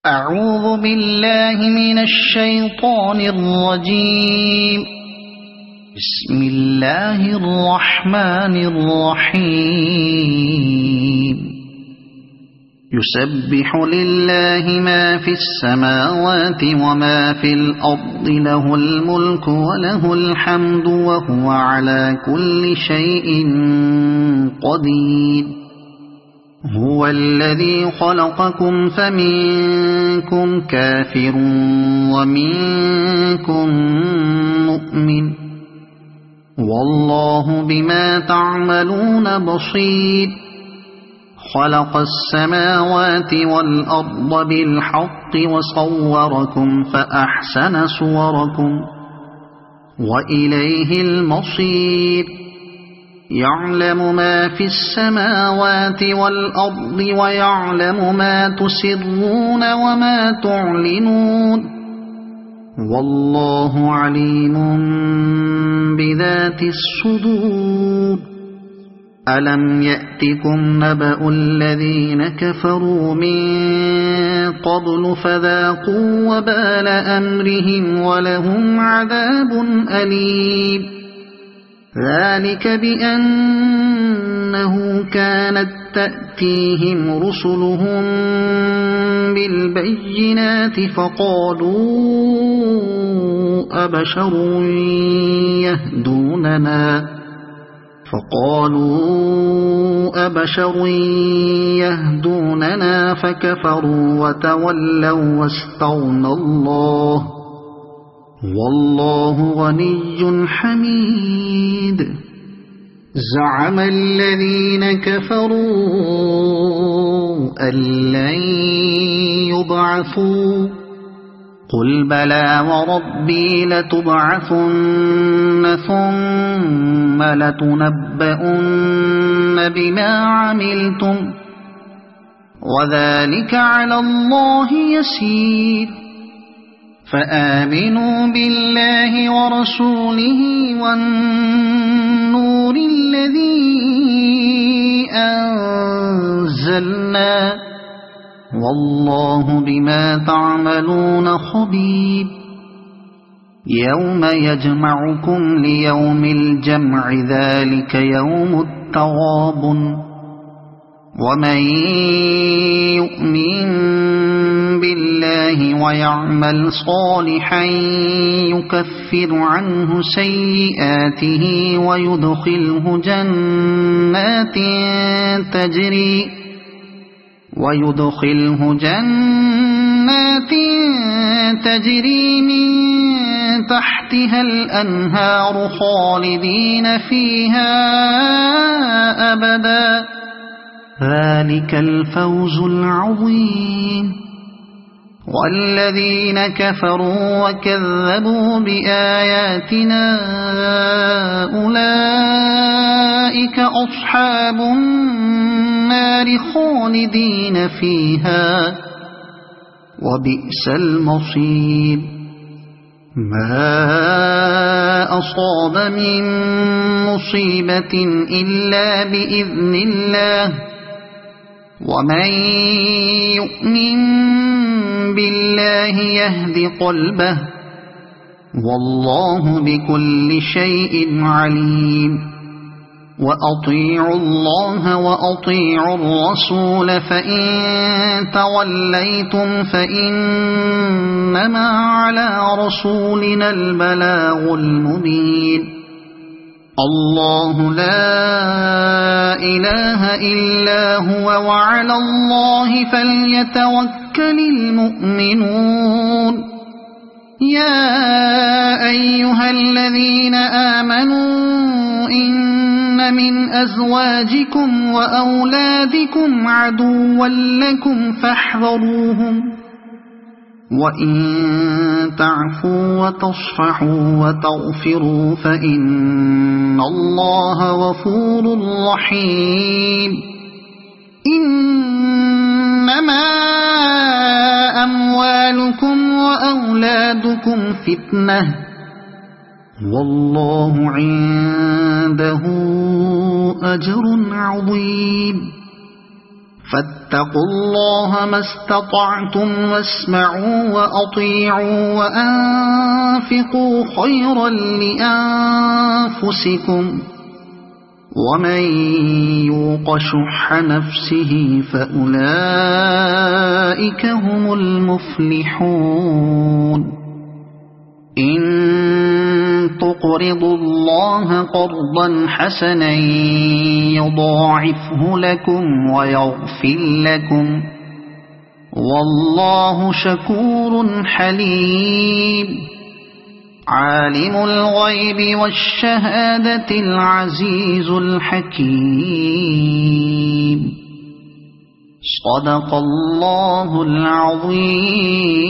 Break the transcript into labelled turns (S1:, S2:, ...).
S1: أعوذ بالله من الشيطان الرجيم. بسم الله الرحمن الرحيم. يسبح لله ما في السماوات وما في الأرض، له الملك وله الحمد وهو على كل شيء قدير. هو الذي خلقكم فمنكم كافر ومنكم مؤمن، والله بما تعملون بصير. خلق السماوات والأرض بالحق وصوركم فأحسن صوركم وإليه المصير. يعلم ما في السماوات والأرض ويعلم ما تسرون وما تعلنون، والله عليم بذات الصدور. ألم يأتكم نبأ الذين كفروا من قبل فذاقوا وبال أمرهم ولهم عذاب أليم. ذلك بأنه كانت تأتيهم رسلهم بالبينات فقالوا أبشر يهدوننا فكفروا وتولوا واستغنى الله، والله غني حميد. زعم الذين كفروا أن لن يبعثوا، قل بلى وربي لتبعثن ثم لتنبؤن بما عملتم وذلك على الله يسير. فآمنوا بالله ورسوله والنور الذي أنزلنا، والله بما تعملون خبير. يوم يجمعكم ليوم الجمع، ذلك يوم التغابن. ومن يؤمن بالله ويعمل صالحا يكفر عنه سيئاته ويدخله جنات تجري من تحتها الأنهار خالدين فيها أبدا، ذلك الفوز العظيم. والذين كفروا وكذبوا بآياتنا أولئك أصحاب النار خالدين فيها وبئس المصير. ما أصاب من مصيبة إلا بإذن الله، ومن يؤمن بالله يهد قلبه، والله بكل شيء عليم. وأطيعوا الله وأطيعوا الرسول، فإن توليتم فإنما على رسولنا البلاغ المبين. الله لا إله إلا هو، وعلى الله فليتوكل المؤمنون. يا أيها الذين آمنوا إن من أزواجكم وأولادكم عدوا لكم فاحذروهم، وإن تعفوا وتصفحوا وتغفروا فإن الله غفور رحيم. إنما أموالكم وأولادكم فتنة، والله عنده أجر عظيم. فاتقوا الله ما استطعتم واسمعوا وأطيعوا وأنفقوا خيرا لأنفسكم ومن يوق شح نفسه فأولئك هم المفلحون إن تقرضوا الله قرضا حسنا يضاعفه لكم ويغفر لكم والله شكور حليم عالم الغيب والشهادة العزيز الحكيم صدق الله العظيم.